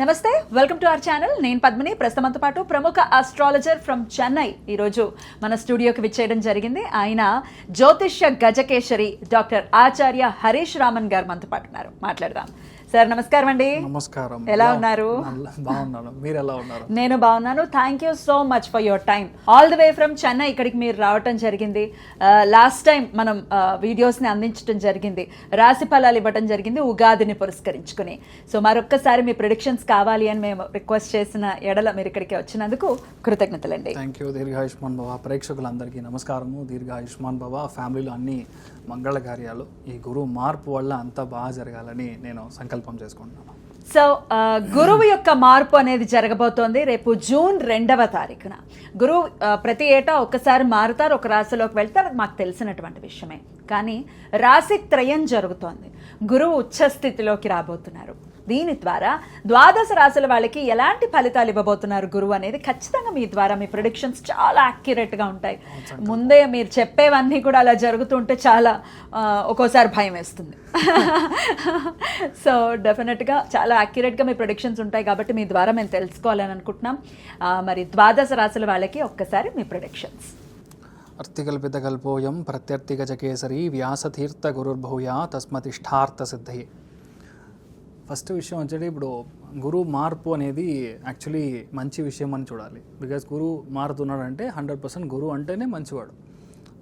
నమస్తే, welcome to our channel. నేను పద్మిని. ప్రస్తుతంతో పాటు ప్రముఖ ఆస్ట్రాలజర్ ఫ్రమ్ చెన్నై ఈరోజు మన స్టూడియోకి విచ్చేయడం జరిగింది. ఆయన జ్యోతిష్య గజకేశరి డాక్టర్ ఆచార్య హరీష్ రామన్ గారు మనతో పాటు ఉన్నారు. మాట్లాడదాం. సార్ నమస్కారం అండి. నమస్కారం. ఎలా ఉన్నారు? బాగున్నాను. మీరు ఎలా ఉన్నారు? నేను బాగున్నాను. Thank you so much for your time. All the way from Chennai ఇక్కడికి మీరు రావటం జరిగింది. లాస్ట్ టైం మనం వీడియోస్ని అందించడం జరిగింది, రాశి ఫలాలు ఇవ్వడం జరిగింది ఉగాదిని పురస్కరించుకుని. సో మరొక్కసారి మీ ప్రిడిక్షన్స్ కావాలి అని మేము రిక్వెస్ట్ చేసిన ఎడల మీరు ఇక్కడికి వచ్చినందుకు కృతజ్ఞతలండి. Thank you. దీర్ఘాయుష్మాన్ భవ. ప్రేక్షకులందరికీ నమస్కారము. దీర్ఘాయుష్మాన్ భవ. ఫ్యామిలీలో అన్ని మంగళ కార్యాలు ఈ గురువు మార్పు వల్ల అంతా బాగా జరగాలని నేను సంకల్పం చేసుకుంటున్నాను. సో గురువు యొక్క మార్పు అనేది జరగబోతోంది రేపు జూన్ 2వ తారీఖున. గురువు ప్రతి ఏటా ఒక్కసారి మారుతారు, ఒక రాశిలోకి వెళ్తారు, అది మాకు తెలిసినటువంటి విషయమే. కానీ రాశి త్రయం జరుగుతోంది. గురువు ఉచ్చస్థితిలోకి రాబోతున్నారు. దీని ద్వారా ద్వాదశ రాశుల వాళ్ళకి ఎలాంటి ఫలితాలు ఇవ్వబోతున్నారు గురువు అనేది ఖచ్చితంగా మీ ద్వారా మీ ప్రిడిక్షన్స్ చాలా యాక్యురేట్గా ఉంటాయి. ముందే మీరు చెప్పేవన్నీ కూడా అలా జరుగుతుంటే చాలా ఒక్కోసారి భయం వేస్తుంది. సో డెఫినెట్గా చాలా యాక్యురేట్గా మీ ప్రిడిక్షన్స్ ఉంటాయి కాబట్టి మీ ద్వారా మేము తెలుసుకోవాలని అనుకుంటున్నాం. మరి ద్వాదశ రాశుల వాళ్ళకి ఒక్కసారి మీ ప్రిడిక్షన్స్. అర్థికల్పితకల్పోయం ప్రత్యర్థిగజకేసరి వ్యాసతీర్థ గురుర్భూయా తస్మతిష్టార్థ సిద్ధి. ఫస్ట్ విషయం వచ్చేది, ఇప్పుడు గురువు మార్పు అనేది యాక్చువల్లీ మంచి విషయం అని చూడాలి. బికాజ్ గురువు మారుతున్నాడంటే 100% గురువు అంటేనే మంచివాడు,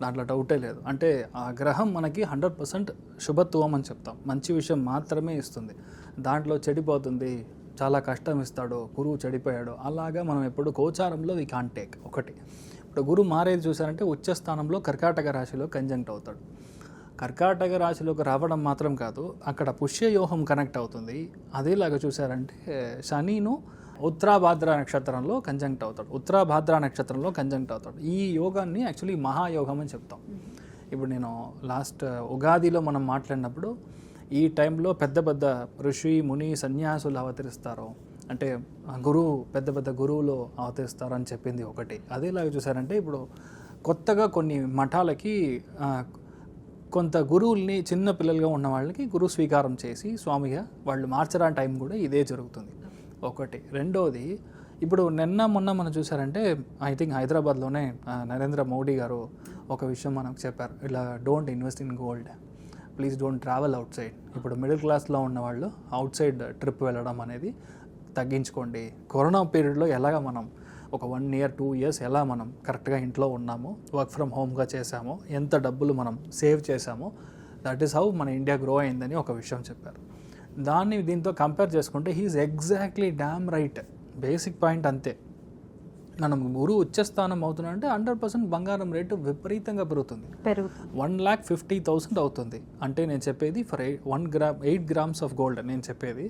దాంట్లో డౌటే లేదు. అంటే ఆ గ్రహం మనకి 100% శుభత్వం అని చెప్తాం. మంచి విషయం మాత్రమే ఇస్తుంది. దాంట్లో చెడిపోతుంది, చాలా కష్టం ఇస్తాడు, గురువు చెడిపోయాడు, అలాగా మనం ఎప్పుడు గోచారంలో వి కాంట్ టేక్. ఒకటి, ఇప్పుడు గురువు మారేది చూసారంటే ఉచ్చస్థానంలో కర్కాటక రాశిలో కంజంక్ట్ అవుతాడు. కర్కాటక రాశిలోకి రావడం మాత్రం కాదు, అక్కడ పుష్యయోహం కనెక్ట్ అవుతుంది. అదేలాగా చూసారంటే శనిను ఉత్తరాభాద్ర నక్షత్రంలో కంజంక్ట్ అవుతాడు, ఉత్తరాభాద్ర నక్షత్రంలో కంజంక్ట్ అవుతాడు. ఈ యోగాన్ని యాక్చువల్లీ మహాయోగం అని చెప్తాం. ఇప్పుడు నేను లాస్ట్ ఉగాదిలో మనం మాట్లాడినప్పుడు ఈ టైంలో పెద్ద పెద్ద ఋషి ముని సన్యాసులు అవతరిస్తారు, అంటే గురువు పెద్ద పెద్ద గురువులు అవతరిస్తారు అని చెప్పింది ఒకటి. అదేలాగా చూసారంటే ఇప్పుడు కొత్తగా కొన్ని మఠాలకి కొంత గురువుల్ని చిన్న పిల్లలుగా ఉన్న వాళ్ళకి గురువు స్వీకారం చేసి స్వామిగా వాళ్ళు మార్చడానికి టైం కూడా ఇదే జరుగుతుంది. ఒకటి. రెండోది, ఇప్పుడు నిన్న మొన్న మనం చూసారంటే ఐ థింక్ హైదరాబాద్లోనే నరేంద్ర మోడీ గారు ఒక విషయం మనకు చెప్పారు, ఇలా don't invest in gold, please don't travel out side. ఇప్పుడు మిడిల్ క్లాస్లో ఉన్న వాళ్ళు అవుట్ సైడ్ ట్రిప్ వెళ్ళడం అనేది తగ్గించుకోండి. కరోనా పీరియడ్లో ఎలాగ మనం ఒక 1 year 2 years ఎలా మనం కరెక్ట్గా ఇంట్లో ఉన్నామో, వర్క్ ఫ్రమ్ హోమ్గా చేసామో, ఎంత డబ్బులు మనం సేవ్ చేసామో, దట్ ఈస్ హౌ మన ఇండియా గ్రో అయిందని ఒక విషయం చెప్పారు. దాన్ని దీంతో కంపేర్ చేసుకుంటే he is exactly damn right. Basic point అంతే. మనం గురువు ఉచ్చస్థానం అవుతున్నాడంటే 100% బంగారం రేటు విపరీతంగా పెరుగుతుంది. 1,50,000 అవుతుంది. అంటే నేను చెప్పేది ఫర్ 8 grams ఆఫ్ గోల్డ్ నేను చెప్పేది.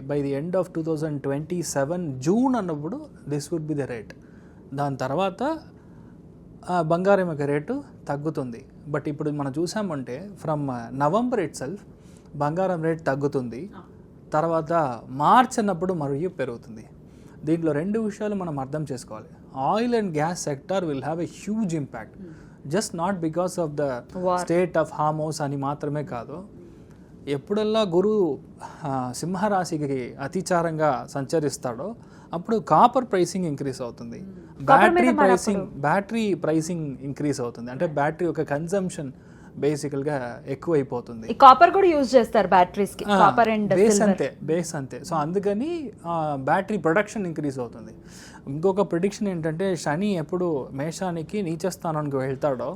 By the end of 2027 June అన్నప్పుడు this would be the rate. దాని తర్వాత బంగారం యొక్క రేటు తగ్గుతుంది. బట్ ఇప్పుడు మనం చూసామంటే ఫ్రమ్ నవంబర్ ఇట్ సెల్ఫ్ బంగారం రేట్ తగ్గుతుంది, తర్వాత మార్చ్ అన్నప్పుడు మరియు పెరుగుతుంది. దీంట్లో 2 విషయాలు మనం అర్థం చేసుకోవాలి. Oil and gas sector will have a huge impact, just not because of the state of Hormuz అని మాత్రమే కాదు. ఎప్పుడల్లా గురువు సింహరాశికి అతిచారంగా సంచరిస్తాడో అప్పుడు కాపర్ ప్రైసింగ్ ఇంక్రీజ్ అవుతుంది, బ్యాటరీ ప్రైసింగ్ ఇంక్రీజ్ అవుతుంది. అంటే బ్యాటరీ యొక్క కన్జంప్షన్ బేసికల్గా ఎక్కువైపోతుంది. కాపర్ కూడా యూజ్ చేస్తారు బ్యాటరీస్ కి, కాపర్ అండ్ బేస్ అంతే. సో అందుకని బ్యాటరీ ప్రొడక్షన్ ఇంక్రీజ్ అవుతుంది. ఇంకొక ప్రిడిక్షన్ ఏంటంటే, శని ఎప్పుడు మేషానికి నీచస్థానానికి వెళ్తాడో,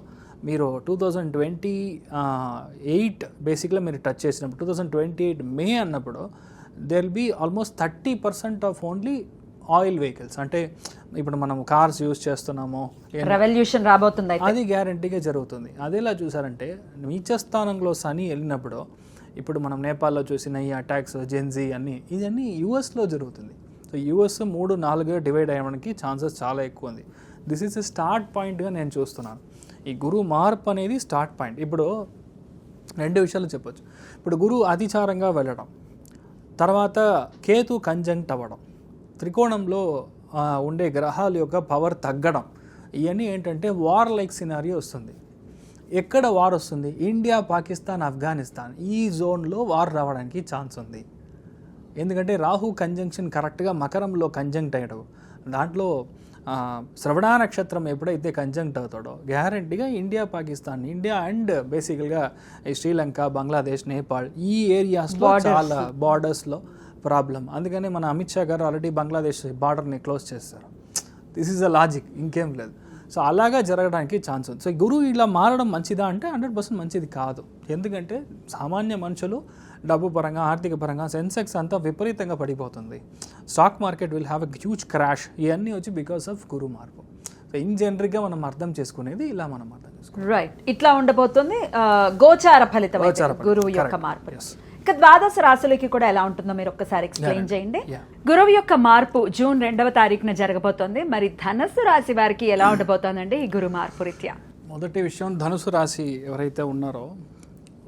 మీరు 2028 బేసిక్గా మీరు టచ్ చేసినప్పుడు 2028 మే అన్నప్పుడు there will be almost 30% of only oil vehicles. అంటే ఇప్పుడు మనం కార్స్ యూజ్ చేస్తున్నాము, రెవల్యూషన్ రాబోతుంది, అది గ్యారంటీగా జరుగుతుంది. అదేలా చూసారంటే నీచస్థానంలో శని వెళ్ళినప్పుడు, ఇప్పుడు మనం నేపాల్లో చూసిన ఈ అటాక్స్ జెన్జీ అన్నీ ఇవన్నీ యూఎస్లో జరుగుతుంది. సో యూఎస్ 3-4గా డివైడ్ అయ్యడానికి ఛాన్సెస్ చాలా ఎక్కువ ఉంది. దిస్ ఈస్ ఎ స్టార్ట్ పాయింట్గా నేను చూస్తున్నాను. ఈ గురువు మార్పు అనేది స్టార్ట్ పాయింట్. ఇప్పుడు 2 విషయాలు చెప్పొచ్చు. ఇప్పుడు గురువు అతిచారంగా వెళ్ళడం, తర్వాత కేతు కంజంక్ట్ అవ్వడం, త్రికోణంలో ఉండే గ్రహాల యొక్క పవర్ తగ్గడం, ఇవన్నీ ఏంటంటే వార్ లైక్ సినారియో వస్తుంది. ఎక్కడ వార్ వస్తుంది? ఇండియా, పాకిస్తాన్, ఆఫ్ఘనిస్తాన్ ఈ జోన్లో వార్ రావడానికి ఛాన్స్ ఉంది. ఎందుకంటే రాహు కంజంక్షన్ కరెక్ట్గా మకరంలో కంజంక్ట్ అయ్యాడు. దాంట్లో శ్రవణ నక్షత్రం ఎప్పుడైతే కంజంక్ట్ అవుతాడో గ్యారంటీగా ఇండియా, పాకిస్తాన్, ఇండియా అండ్ బేసికల్గా శ్రీలంక, బంగ్లాదేశ్, నేపాల్ ఈ ఏరియాస్లో చాలా బార్డర్స్లో ప్రాబ్లం. అందుకని మన అమిత్ షా గారు ఆల్రెడీ బంగ్లాదేశ్ బార్డర్ని క్లోజ్ చేస్తారు. దిస్ ఈజ్ అ లాజిక్, ఇంకేం లేదు. సో అలాగా జరగడానికి ఛాన్స్ ఉంది. సో గురువు ఇలా మారడం మంచిదా అంటే 100% మంచిది కాదు. ఎందుకంటే సామాన్య మనుషులు డబ్బు పరంగా, ఆర్థిక పరంగా సెన్సెక్స్ అంతా విపరీతంగా పడిపోతుంది. Stock market will have a huge crash. ఇవన్నీ వచ్చి బికాస్ ఆఫ్ గురు మార్పు. సో ఇన్ జనరల్గా మనం అర్థం చేసుకునేది ఇలా మనం అర్థం చేసుకుంటాం. రైట్, ఇట్లా ఉండబోతుంది గోచార ఫలితం గురువు యొక్క మార్పు. ఇక ద్వాదశ రాశులకి కూడా ఎలా ఉంటుందో మీరు ఒక్కసారి ఎక్స్ప్లెయిన్ చేయండి. గురువు యొక్క మార్పు జూన్ 2వ తారీఖున జరగబోతోంది. మరి ధనుసు రాశి వారికి ఎలా ఉండబోతోందండి ఈ గురు మార్పు రీత్యా? మొదటి విషయం, ధనుసు రాశి ఎవరైతే ఉన్నారో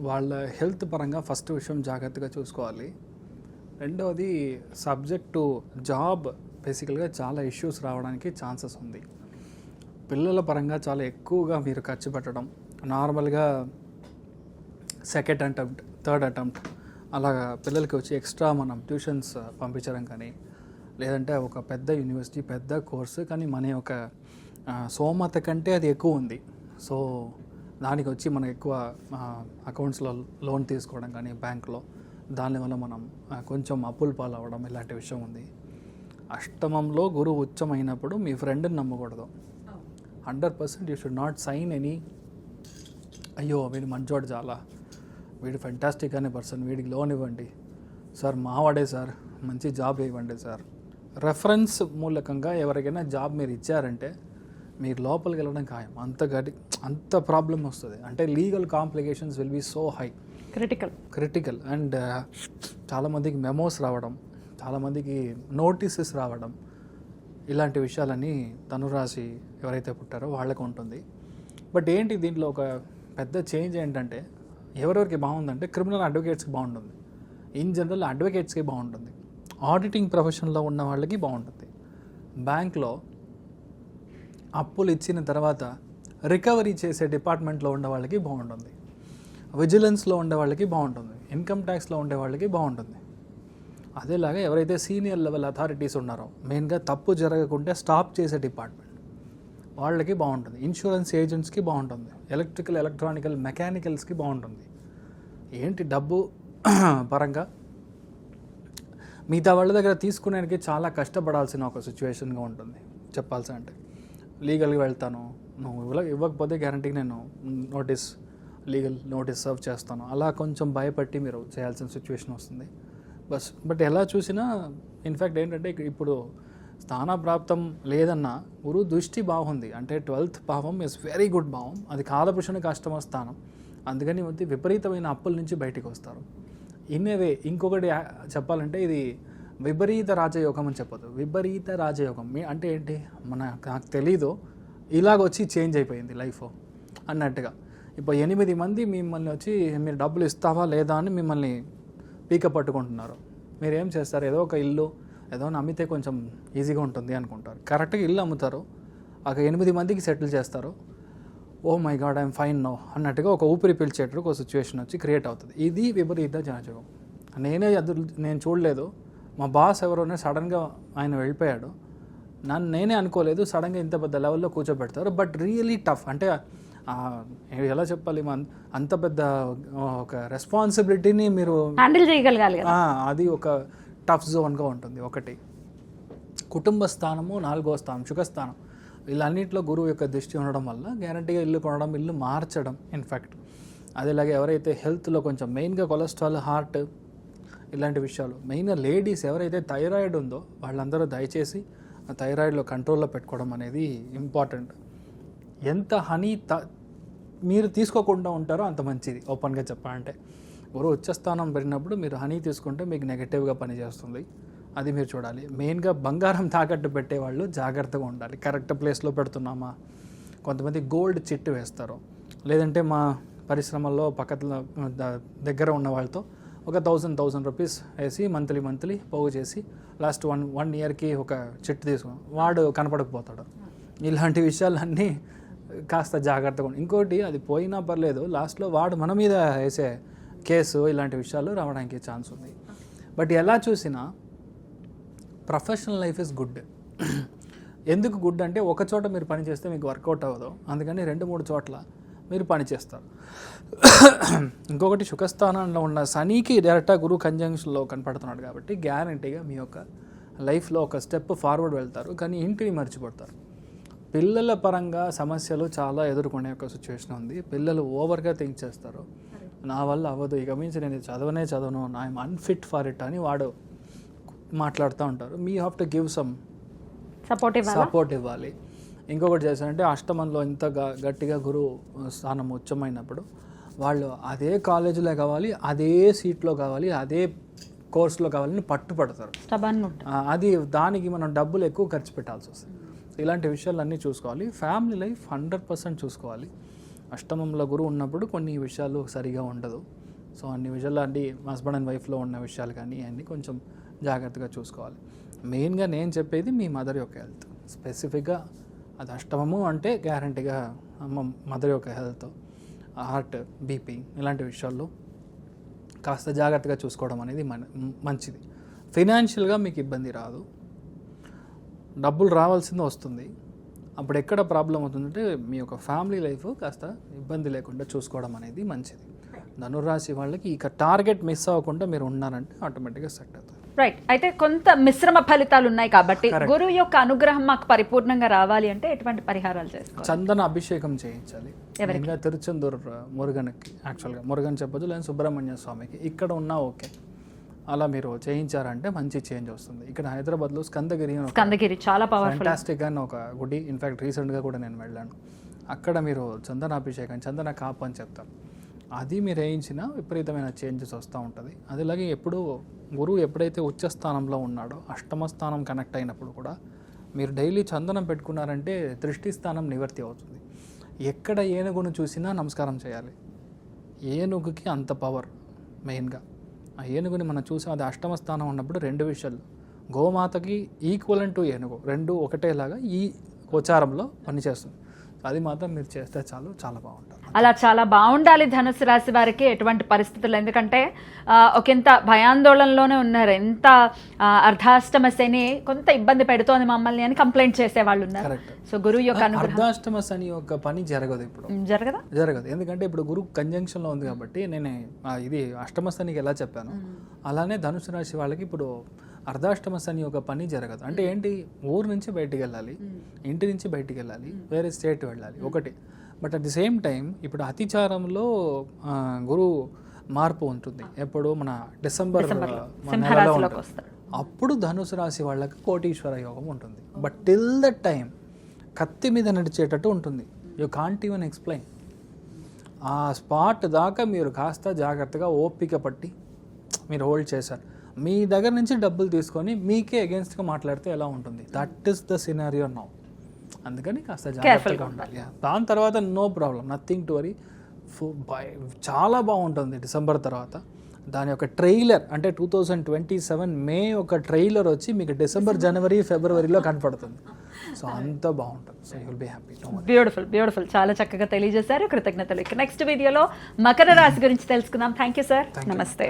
వాళ్ళ హెల్త్ పరంగా ఫస్ట్ విషయం జాగ్రత్తగా చూసుకోవాలి. రెండవది సబ్జెక్టు జాబ్, బేసికల్గా చాలా ఇష్యూస్ రావడానికి ఛాన్సెస్ ఉంది. పిల్లల పరంగా చాలా ఎక్కువగా మీరు ఖర్చు పెట్టడం, నార్మల్గా సెకండ్ అటెంప్ట్, థర్డ్ అటెంప్ట్ అలాగా పిల్లలకి వచ్చి ఎక్స్ట్రా మనం ట్యూషన్స్ పంపించడం కానీ, లేదంటే ఒక పెద్ద యూనివర్సిటీ, పెద్ద కోర్సు కానీ మన యొక్క సోమత కంటే అది ఎక్కువ ఉంది. సో దానికి వచ్చి మనం ఎక్కువ అకౌంట్స్లో లోన్ తీసుకోవడం కానీ బ్యాంక్లో, దానివల్ల మనం కొంచెం అప్పుల పాలు అవ్వడం ఇలాంటి విషయం ఉంది. అష్టమంలో గురువు ఉచ్చమైనప్పుడు మీ ఫ్రెండ్ని నమ్మకూడదు. 100% you should not sign any, అయ్యో వీడు మంచోడు, చాలా వీడు ఫెంటాస్టిక్ అనే పర్సన్, వీడికి లోన్ ఇవ్వండి సార్, మావాడే సార్, మంచి జాబ్ ఇవ్వండి సార్. రెఫరెన్స్ మూలకంగా ఎవరికైనా జాబ్ మీరు ఇచ్చారంటే మీరు లోపలికి వెళ్ళడం ఖాయం. అంత ప్రాబ్లం వస్తుంది. అంటే legal complications will be so high, critical. And చాలామందికి మెమోస్ రావడం, చాలామందికి నోటీసెస్ రావడం, ఇలాంటి విషయాలన్నీ ధనురాశి ఎవరైతే పుట్టారో వాళ్ళకు ఉంటుంది. బట్ ఏంటి దీంట్లో ఒక పెద్ద చేంజ్ ఏంటంటే, ఎవరెవరికి బాగుందంటే క్రిమినల్ అడ్వకేట్స్కి బాగుంటుంది, ఇన్ జనరల్ అడ్వకేట్స్కి బాగుంటుంది, ఆడిటింగ్ ప్రొఫెషన్లో ఉన్న వాళ్ళకి బాగుంటుంది, బ్యాంక్లో అప్పులు ఇచ్చిన తర్వాత రికవరీ చేసే డిపార్ట్మెంట్లో ఉండే వాళ్ళకి బాగుంటుంది, విజిలెన్స్లో ఉండే వాళ్ళకి బాగుంటుంది, ఇన్కమ్ ట్యాక్స్లో ఉండే వాళ్ళకి బాగుంటుంది. అదేలాగా ఎవరైతే సీనియర్ లెవెల్ అథారిటీస్ ఉన్నారో, మెయిన్గా తప్పు జరగకుంటే స్టాప్ చేసే డిపార్ట్మెంట్ వాళ్ళకి బాగుంటుంది, ఇన్సూరెన్స్ ఏజెంట్స్కి బాగుంటుంది, ఎలక్ట్రికల్, ఎలక్ట్రానికల్, మెకానికల్స్కి బాగుంటుంది. ఏంటి డబ్బు పరంగా మిగతా వాళ్ళ దగ్గర తీసుకునేకి చాలా కష్టపడాల్సిన ఒక సిచ్యువేషన్గా ఉంటుంది. చెప్పాల్సి అంటే లీగల్గా వెళ్తాను, నువ్వు ఇవ్వకపోతే గ్యారంటీకి నేను లీగల్ నోటీస్ సర్వ్ చేస్తాను, అలా కొంచెం భయపట్టి మీరు చేయాల్సిన సిచ్యువేషన్ వస్తుంది. బట్ ఎలా చూసినా ఇన్ఫ్యాక్ట్ ఏంటంటే ఇప్పుడు స్థానప్రాప్తం లేదన్నా గురు దృష్టి బాగుంది. అంటే 12th భావం ఇస్ వెరీ గుడ్ భావం, అది కాలపురుషునికి అష్టమ స్థానం. అందుకని విపరీతమైన అప్పుల నుంచి బయటికి వస్తారు. ఇన్నేవే ఇంకొకటి చెప్పాలంటే ఇది విపరీత రాజయోగం అని చెప్పదు. విపరీత రాజయోగం అంటే ఏంటి, నాకు తెలీదు, ఇలాగొచ్చి చేంజ్ అయిపోయింది లైఫ్ అన్నట్టుగా. ఇప్పుడు 8 మంది మిమ్మల్ని వచ్చి మీరు డబ్బులు ఇస్తావా లేదా అని మిమ్మల్ని పీక పట్టుకుంటున్నారు. మీరు ఏం చేస్తారు, ఏదో ఒక ఇల్లు ఏదో అమ్మితే కొంచెం ఈజీగా ఉంటుంది అనుకుంటారు. కరెక్ట్గా ఇల్లు అమ్ముతారు, ఒక 8 మందికి సెటిల్ చేస్తారు. Oh my god I'm fine no అన్నట్టుగా ఒక ఊపిరి పీల్చేటప్పుడు ఒక సిచ్యువేషన్ వచ్చి క్రియేట్ అవుతుంది. ఇది విపరీత రాజయోగం. నేను చూడలేదు, మా బాస్ ఎవరోనే సడన్గా ఆయన వెళ్ళిపోయాడు, నేనే అనుకోలేదు, సడన్గా ఇంత పెద్ద లెవెల్లో కూర్చోబెడతారు. But really tough. అంటే ఎలా చెప్పాలి, అంత పెద్ద ఒక రెస్పాన్సిబిలిటీని మీరు హ్యాండిల్ చేయగలగాలి. అది ఒక టఫ్ జోన్గా ఉంటుంది. ఒకటి కుటుంబ స్థానము, 4వ స్థానం సుఖస్థానం, వీళ్ళన్నింటిలో గురువు యొక్క దృష్టి ఉండడం వల్ల గ్యారంటీగా ఇల్లు కొనడం, ఇల్లు మార్చడం. ఇన్ఫ్యాక్ట్ అదేలాగే ఎవరైతే హెల్త్లో కొంచెం మెయిన్గా కొలెస్ట్రాల్, హార్ట్ ఇలాంటి విషయాలు, మెయిన్గా లేడీస్ ఎవరైతే థైరాయిడ్ ఉందో వాళ్ళందరూ దయచేసి ఆ థైరాయిడ్లో కంట్రోల్లో పెట్టుకోవడం అనేది ఇంపార్టెంట్. ఎంత హనీ మీరు తీసుకోకుండా ఉంటారో అంత మంచిది. ఓపెన్గా చెప్పాలంటే గురువు ఉచ్చస్థానం పెరిగినప్పుడు మీరు హనీ తీసుకుంటే మీకు నెగటివ్గా పనిచేస్తుంది, అది మీరు చూడాలి. మెయిన్గా బంగారం తాకట్టు పెట్టేవాళ్ళు జాగ్రత్తగా ఉండాలి, కరెక్ట్ ప్లేస్లో పెడుతున్నామా. కొంతమంది గోల్డ్ చిట్టు వేస్తారు, లేదంటే మా పరిశ్రమల్లో దగ్గర ఉన్న వాళ్ళతో ఒక 1000 రూపీస్ వేసి మంత్లీ పోగు చేసి లాస్ట్ వన్ ఇయర్కి ఒక చిట్టు తీసుకుని వాడు కనపడకపోతాడు. ఇలాంటి విషయాలన్నీ కాస్త జాగ్రత్తగా ఇంకోటి, అది పోయినా పర్లేదు, లాస్ట్లో వాడు మన మీద వేసే కేసు ఇలాంటి విషయాలు రావడానికి ఛాన్స్ ఉంది. బట్ ఎలా చూసినా ప్రొఫెషనల్ లైఫ్ ఇస్ గుడ్. ఎందుకు గుడ్ అంటే ఒక చోట మీరు పని చేస్తే మీకు వర్కౌట్ అవ్వదు, అందుకని 2-3 చోట్ల మీరు పని చేస్తారు. ఇంకొకటి సుఖస్థానంలో ఉన్న శనికి డైరెక్ట్గా గురు కంజంక్షన్లో కనపడుతున్నాడు కాబట్టి గ్యారంటీగా మీ యొక్క లైఫ్లో ఒక స్టెప్ ఫార్వర్డ్ వెళ్తారు, కానీ ఇంటిని మర్చిపోతారు. పిల్లల పరంగా సమస్యలు చాలా ఎదుర్కొనే ఒక సిచ్యువేషన్ ఉంది. పిల్లలు ఓవర్గా థింక్ చేస్తారు, నా వల్ల అవ్వదు, ఇక మించి నేను చదవను, ఐఎమ్ అన్ఫిట్ ఫర్ ఇట్ అని వాడు మాట్లాడుతూ ఉంటారు. మీ have to give some support ఇవ్వాలి. ఇంకొకటి చేశారంటే అష్టమంలో ఇంత గట్టిగా గురు స్థానం ఉచ్చమైనప్పుడు వాళ్ళు అదే కాలేజీలో కావాలి, అదే సీట్లో కావాలి, అదే కోర్సులో కావాలని పట్టుపడతారు. అది దానికి మనం డబ్బులు ఎక్కువ ఖర్చు పెట్టాల్సి వస్తుంది. ఇలాంటి విషయాలన్నీ చూసుకోవాలి. ఫ్యామిలీ లైఫ్ 100% చూసుకోవాలి. అష్టమంలో గురువు ఉన్నప్పుడు కొన్ని విషయాలు సరిగా ఉండదు. సో అన్ని విషయాలు అంటే హస్బెండ్ అండ్ వైఫ్లో ఉన్న విషయాలు కానీ అన్నీ కొంచెం జాగ్రత్తగా చూసుకోవాలి. మెయిన్గా నేను చెప్పేది మీ మదర్ యొక్క హెల్త్. స్పెసిఫిక్గా అది అష్టమము అంటే గ్యారంటీగా మదర్ యొక్క హెల్త్, హార్ట్, బీపీ ఇలాంటి విషయాల్లో కాస్త జాగ్రత్తగా చూసుకోవడం అనేది మంచిది. ఫైనాన్షియల్గా మీకు ఇబ్బంది రాదు, డబ్బులు రావాల్సింది వస్తుంది. అప్పుడు ఎక్కడ ప్రాబ్లం అవుతుందంటే మీ యొక్క ఫ్యామిలీ లైఫ్ కాస్త ఇబ్బంది లేకుండా చూసుకోవడం అనేది మంచిది. ధనురాశి వాళ్ళకి ఇక టార్గెట్ మిస్ అవ్వకుండా మీరు ఉన్నారంటే ఆటోమేటిక్గా సెట్ అవుతుంది. రైట్. అయితే కొంత మిశ్రమ ఫలితాలు ఉన్నాయి కాబట్టి గురువు యొక్క అనుగ్రహం మాకు పరిపూర్ణంగా రావాలి అంటే ఎటువంటి పరిహారాలు చేసుకోవాలి? చందన అభిషేకం చేయించాలి. ఇంకా తిరుచెందూరు మురుగన్కి, యాక్చువల్గా మురుగన్ చెప్పొచ్చు, లేదా సుబ్రహ్మణ్య స్వామికి ఇక్కడ ఉన్నా ఓకే. అలా మీరు చేయించారంటే మంచి చేంజ్ వస్తుంది. ఇక్కడ హైదరాబాద్లో స్కందగిరి చాలా పవర్ఫుల్, ఫ్యాంటాస్టిక్ అని ఒక గుడి. ఇన్ఫ్యాక్ట్ రీసెంట్గా కూడా నేను వెళ్ళాను. అక్కడ మీరు చందనాభిషేకం, చందన కాపు అని చెప్తారు, అది మీరు వేయించిన విపరీతమైన చేంజెస్ వస్తూ ఉంటుంది. అదేలాగే ఎప్పుడు గురువు ఎప్పుడైతే ఉచ్చ స్థానంలో ఉన్నాడో అష్టమ స్థానం కనెక్ట్ అయినప్పుడు కూడా మీరు డైలీ చందనం పెట్టుకున్నారంటే దృష్టి స్థానం నివర్తి అవుతుంది. ఎక్కడ ఏనుగును చూసినా నమస్కారం చేయాలి. ఏనుగుకి అంత పవర్. మెయిన్గా ఆ ఏనుగుని మనం చూసాం, అది అష్టమ స్థానం ఉన్నప్పుడు 2 విషయాలు, గోమాతకి ఈక్వలెంట్ టు ఏనుగు, 2 ఒకటేలాగా ఈ గోచారంలో పనిచేస్తుంది. అది మాత్రం మీరు చేస్తే చాలు, చాలా బాగుంటుంది. అలా చాలా బాగుండాలి ధనుసు రాశి వారికి ఎటువంటి పరిస్థితులు. ఎందుకంటే ఒకంత భయాందోళనలోనే ఉన్నారు. ఎంత అర్ధాష్టమ శని కొంత ఇబ్బంది పెడుతోంది మమ్మల్ని అని కంప్లైంట్ చేసే వాళ్ళు ఉన్నారు. సో గురువు యొక్క అర్ధాష్టమ శని యొక్క పని జరగదు, ఇప్పుడు జరగదు. ఎందుకంటే ఇప్పుడు గురువు కంజంక్షన్లో ఉంది కాబట్టి నేను ఇది అష్టమ శనికి ఎలా చెప్పాను అలానే ధనుసు రాశి వాళ్ళకి ఇప్పుడు అర్ధాష్టమ శని యొక్క పని జరగదు. అంటే ఏంటి, ఊరు నుంచి బయటికి వెళ్ళాలి, ఇంటి నుంచి బయటికి వెళ్ళాలి, వేరే స్టేట్ వెళ్ళాలి ఒకటి. But at the same time ఇప్పుడు అతిచారంలో గురువు మార్పు ఉంటుంది. ఎప్పుడు మన డిసెంబర్ నెలలో అప్పుడు ధనుసు రాశి వాళ్ళకి కోటీశ్వర యోగం ఉంటుంది. బట్ టిల్ ద టైం కత్తి మీద నడిచేటట్టు ఉంటుంది. You can't even explain. ఆ స్పాట్ దాకా మీరు కాస్త జాగ్రత్తగా ఓపిక పట్టి మీరు హోల్డ్ చేశారు. మీ దగ్గర నుంచి డబ్బులు తీసుకొని మీకే అగేన్స్ట్గా మాట్లాడితే ఎలా ఉంటుంది? That is the scenario now. అందుకని కాస్త జాగ్రత్తగా ఉండాలి. దాని తర్వాత no problem, nothing to worry. చాలా బాగుంటుంది డిసెంబర్ తర్వాత. దాని యొక్క ట్రైలర్ అంటే 2027 మే ఒక ట్రైలర్ వచ్చి మీకు డిసెంబర్, జనవరి, ఫిబ్రవరిలో కనపడుతుంది. సో అంత బాగుంటుంది. So you will be happy. Beautiful. చాలా చక్కగా తెలియజేశారు. కృతజ్ఞతలు. నెక్స్ట్ వీడియోలో మకర రాశి గురించి తెలుసుకుందాం. Thank you sir. నమస్తే.